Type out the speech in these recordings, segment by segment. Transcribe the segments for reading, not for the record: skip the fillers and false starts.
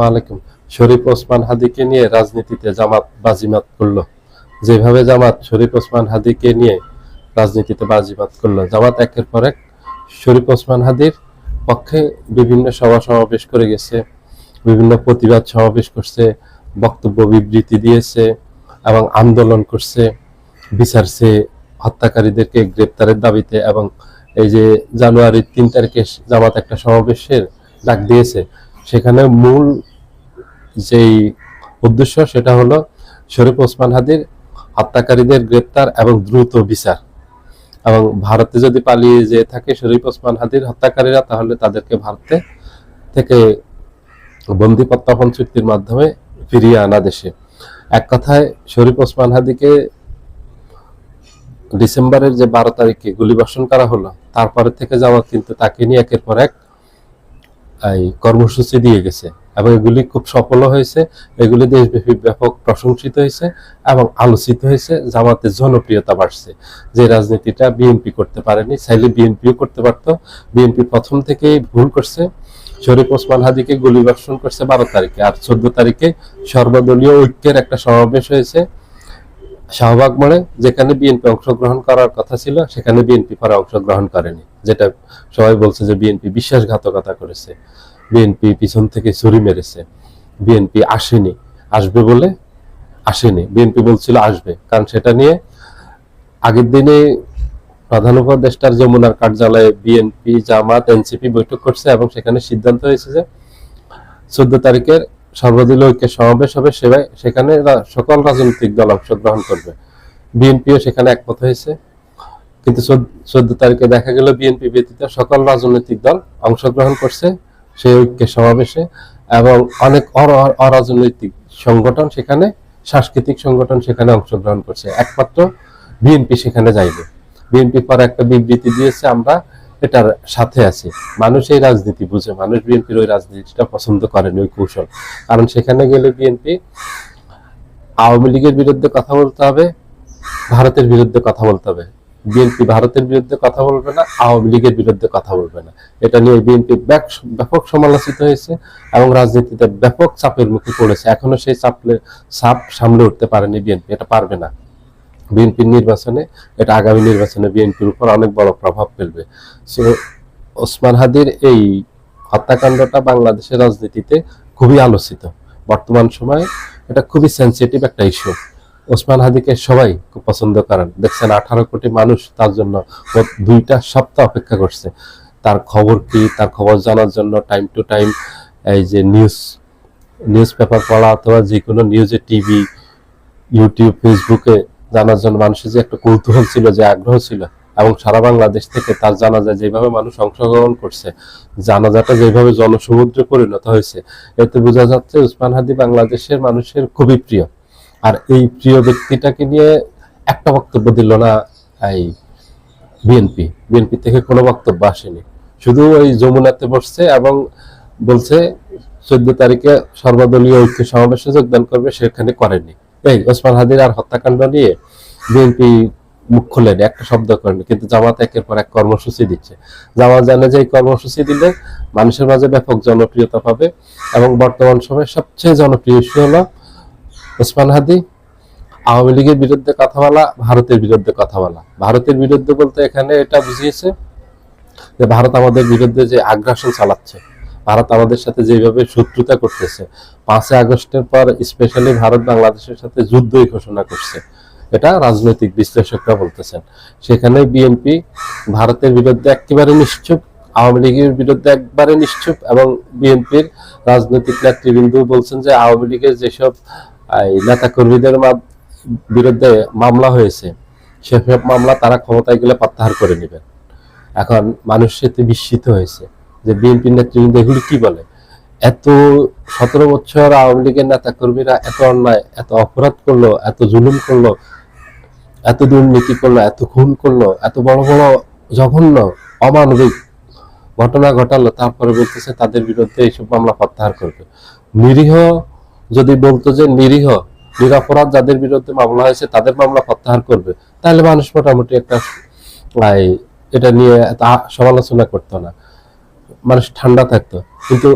আলাইকুম। শরীফ ওসমান হাদিকে নিয়ে রাজনীতিতে জামাত বাজিমাত করলো। যেভাবে জামাত শরীফ ওসমান হাদিকে নিয়ে রাজনীতিতে বাজিমাত করলো, জামাত একের পর এক শরীফ ওসমান হাদির পক্ষে বিভিন্ন সভা সমাবেশ করে গেছে, বিভিন্ন প্রতিবাদ সমাবেশ করছে, বক্তব্য বিবৃতি দিয়েছে এবং আন্দোলন করছে, বিচার চেয়ে হত্যাকারীদেরকে গ্রেপ্তারের দাবিতে। এবং এই যে জানুয়ারির 3 তারিখে জামাত একটা সমাবেশের ডাক দিয়েছে, সেখানে মূল যেই উদ্দেশ্য সেটা হলো শরীফ ওসমান হাদির হত্যাকারীদের গ্রেপ্তার এবং দ্রুত বিচার। এবং ভারতে যদি পালিয়ে যেয়ে থাকে শরীফ ওসমান হাদির হত্যাকারীরা, তাহলে তাদেরকে ভারতে থেকে বন্দি প্রত্যার্পণ চুক্তির মাধ্যমে ফিরিয়ে আনা দেশে। এক কথায় শরীফ ওসমান হাদিকে ডিসেম্বরের যে 12 তারিখে গুলিবর্ষণ করা হলো, তারপরে থেকে জামাত কিন্তু তাকে নিয়ে একের পর এক কর্মসূচি দিয়ে গেছে এবং এগুলি খুব সফল হয়েছে। এগুলি দেশব্যাপী ব্যাপক প্রশংসিত হয়েছে এবং আলোচিত হয়েছে। জামাতের জনপ্রিয়তা বাড়ছে, যে রাজনীতিটা বিএনপি করতে পারেনি। চাইলে বিএনপিও করতে পারতো। বিএনপি প্রথম থেকেই ভুল করছে। শরীফ ওসমান হাদিকে গুলিবর্ষণ করছে 12 তারিখে, আর 14 তারিখে সর্বদলীয় ঐক্যের একটা সমাবেশ হয়েছে শাহবাগ মোড়ে, যেখানে বিএনপি অংশগ্রহণ করার কথা ছিল, সেখানে বিএনপি পরে অংশগ্রহণ করেনি। যেটা সবাই বলছে যে বিএনপি বিশ্বাসঘাতকতা করেছে, বিএনপি পিছন থেকে ছুরি মেরেছে, বিএনপি আসেনি, আসবে বলে আসেনি। বিএনপি বলছিল আসবে, কারণ সেটা নিয়ে আগের দিনে প্রধান উপদেষ্টার যমুনার কার্যালয়ে বিএনপি, জামাত, এনসিপি বৈঠক করছে এবং সেখানে সিদ্ধান্ত হয়েছে যে 14 তারিখের সর্বদলীয় ঐক্য সমাবেশ হবে, সেখানে সকল রাজনৈতিক দল অংশগ্রহণ করবে। বিএনপিও সেখানে একমত হয়েছে। কিন্তু 14 তারিখে দেখা গেল বিএনপি ব্যতীত সকল রাজনৈতিক দল অংশগ্রহণ করছে সেই ঐক্য সমাবেশে, এবং অনেক অরাজনৈতিক সংগঠন সেখানে, সাংস্কৃতিক সংগঠন সেখানে অংশগ্রহণ করছে। একমাত্র বিএনপি সেখানে যায়নি। বিএনপি পরে একটা বিবৃতি দিয়েছে, আমরা এটার সাথে আছি। মানুষ এই রাজনীতি বুঝে, মানুষ বিএনপির ওই রাজনীতিটা পছন্দ করেনি, ওই কৌশল। কারণ সেখানে গেলে বিএনপি আওয়ামী লীগের বিরুদ্ধে কথা বলতে হবে, ভারতের বিরুদ্ধে কথা বলতে হবে। বিএনপি ভারতের বিরুদ্ধে কথা বলবে না, আওয়ামী লীগের বিরুদ্ধে কথা বলবে না। এটা নিয়ে বিএনপি ব্যাপক সমালোচিত হয়েছে এবং রাজনীতিতে ব্যাপক চাপের মুখে পড়েছে। এখনো সেই চাপ সামলে উঠতে পারেনি বিএনপি, এটা পারবে না। বিএনপির নির্বাচনে, এটা আগামী নির্বাচনে বিএনপির উপর অনেক বড় প্রভাব ফেলবে। সো ওসমান হাদির এই হত্যাকাণ্ডটা বাংলাদেশের রাজনীতিতে খুবই আলোচিত। বর্তমান সময়ে এটা খুবই সেন্সিটিভ একটা ইস্যু। ওসমান হাদিকে সবাই খুব পছন্দ করেন। দেখছেন 18 কোটি মানুষ তার জন্য 2টা সপ্তাহ অপেক্ষা করছে। তার খবর কি, তার খবর জানার জন্য টাইম টু টাইম এই যে নিউজ পেপার পড়া অথবা যে কোনো নিউজে, টিভি, ইউটিউব, ফেসবুকে জানার জন্য মানুষের যে একটা কৌতূহল ছিল, যে আগ্রহ ছিল, এবং সারা বাংলাদেশ থেকে তার জানাজায় যেভাবে মানুষ অংশগ্রহণ করছে, জানাজাটা যেভাবে জনসমুদ্রে পরিণত হয়েছে, এতে বোঝা যাচ্ছে ওসমান হাদি বাংলাদেশের মানুষের খুবই প্রিয়। আর এই প্রিয় ব্যক্তিটাকে নিয়ে একটা বক্তব্য দিল না এই বিএনপি থেকে কোনো বক্তব্য আসেনি। শুধু ওই যমুনাতে বসছে এবং বলছে 14 তারিখে সর্বদলীয় ঐক্য সমাবেশে যোগদান করবে, সেখানে করেনি। এই ওসমান হাদির আর হত্যাকাণ্ড নিয়ে বিএনপি মুখ খোলেনি, একটা শব্দ করেনি। কিন্তু জামাত একের পর এক কর্মসূচি দিচ্ছে। জামাত জানে যে এই কর্মসূচি দিলে মানুষের মাঝে ব্যাপক জনপ্রিয়তা পাবে, এবং বর্তমান সময়ে সবচেয়ে জনপ্রিয় ইস্যু হলো ওসমান হাদি আওয়ামী লীগের বিরুদ্ধে কথা বলা, ভারতের বিরুদ্ধে কথা বলা। ভারতের বিরুদ্ধে বলতে এখানে এটা বুঝিয়েছে যে ভারত আমাদের বিরুদ্ধে যে আগ্রাসন চালাচ্ছে, ভারত আমাদের সাথে যেভাবে শত্রুতা করতেছে, 5 আগস্টের পর স্পেশালি ভারত বাংলাদেশের সাথে যুদ্ধই ঘোষণা করছে, এটা রাজনৈতিক বিশ্লেষকরা বলতেছেন। সেখানে বিএনপি ভারতের বিরুদ্ধে একেবারে নিশ্চুপ, আওয়ামী লীগের বিরুদ্ধে একবারে নিশ্চুপ, এবং বিএনপির রাজনৈতিক নেতৃবৃন্দ বলছেন যে আওয়ামী লীগের যেসব নেতা কর্মীদের বিরুদ্ধে মামলা হয়েছে, সেসব মামলা তারা ক্ষমতায় গেলে প্রত্যাহার করে নেবেন। এখন মানুষ সেতে বিস্মিত হয়েছে যে বিএনপির নেতৃবৃন্দ এগুলি কি বলে। এত 17 বছর আওয়ামী লীগের নেতা কর্মীরা এত অন্যায়, এত অপরাধ করলো, এত জুলুম করলো, এত দুর্নীতি করলো, এত খুন করলো, এত বড় বড় জঘন্য অমানবিক ঘটনা ঘটালো, তারপরে বলতেছে তাদের বিরুদ্ধে এইসব মামলা প্রত্যাহার করবে। নিরীহ যদি বলতো যে নিরপরাধ যাদের বিরুদ্ধে মামলা হয়েছে তাদের মামলা প্রত্যাহার করবে, তাহলে মানুষ মোটামুটি একটা এটা নিয়ে সমালোচনা করতো না, মানুষ ঠান্ডা থাকতো। কিন্তু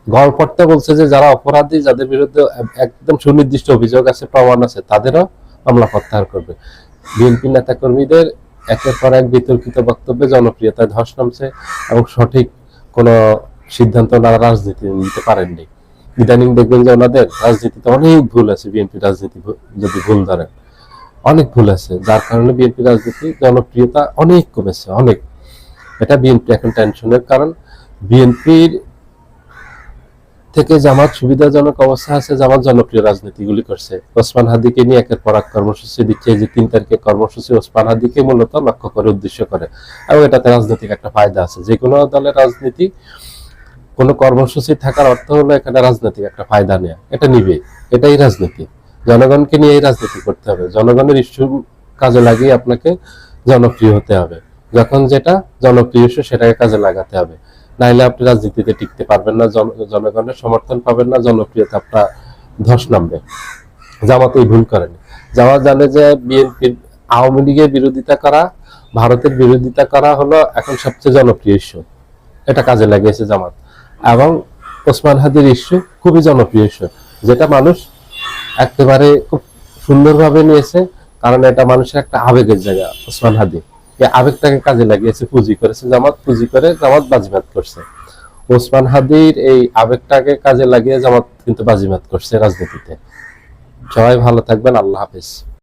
গল্পটা বলছে যে যারা অপরাধী, যাদের বিরুদ্ধে একদম সুনির্দিষ্ট অভিযোগ আছে, প্রমাণ আছে, তাদেরও মামলা প্রত্যাহার করবে। বিএনপি নেতা কর্মীদের একের পর এক বিতর্কিত বক্তব্যে জনপ্রিয়তায় ধস নামছে এবং সঠিক কোনো সিদ্ধান্ত ওনারা রাজনীতি নিতে পারেননি। ইদানিং দেখবেন যে ওনাদের রাজনীতিতে অনেক ভুল আছে, বিএনপি রাজনীতি যদি ভুল ধরেন অনেক ভুল আছে, যার কারণে বিএনপি রাজনীতি জনপ্রিয়তা অনেক কমেছে, অনেক। এটা বিএনপি এখন টেনশনের কারণ। বিএনপির থেকে জামাত সুবিধাজনক অবস্থা আছে, জামাত জনপ্রিয় রাজনীতিগুলি করছে। ওসমান হাদিকে নিয়ে একের পর এক কর্মসূচি দিচ্ছে, যে 3 তারিখে কর্মসূচি ওসমান হাদিকে মূলত লক্ষ্য করে, উদ্দেশ্য করে, এবং এটাতে রাজনৈতিক একটা ফায়দা আছে। যে কোনো দলের রাজনীতি, কোনো কর্মসূচি থাকার অর্থ হলো এখানে রাজনৈতিক একটা ফায়দা নেওয়া, এটা নিবে, এটাই রাজনীতি। জনগণকে নিয়ে এই রাজনীতি করতে হবে, জনগণের ইস্যু কাজে লাগিয়ে আপনাকে জনপ্রিয় হতে হবে। যখন যেটা জনপ্রিয় ইস্যু সেটাকে কাজে লাগাতে হবে, নাইলে আপনি রাজনীতিতে টিকতে পারবেন না, জনগণের সমর্থন পাবেন না, জনপ্রিয়তা আপনার ধস নামবে। জামাত এই ভুল করেনি। জামাত জানে যে বিএনপির, আওয়ামী লীগের বিরোধিতা করা, ভারতের বিরোধিতা করা হলো এখন সবচেয়ে জনপ্রিয় ইস্যু, এটা কাজে লাগিয়েছে জামাত। এবং ওসমান হাদির ইস্যু খুবই জনপ্রিয় ইস্যু, যেটা মানুষ একেবারে খুব সুন্দরভাবে নিয়েছে, কারণ এটা মানুষের একটা আবেগের জায়গা। ওসমান হাদি এই আবেগটাকে কাজে লাগিয়েছে, পুঁজি করেছে জামাত, পুঁজি করে জামাত বাজিমাত করছে। ওসমান হাদির এই আবেগটাকে কাজে লাগিয়ে জামাত কিন্তু বাজিমাত করছে রাজনীতিতে। সবাই ভালো থাকবেন, আল্লাহ হাফেজ।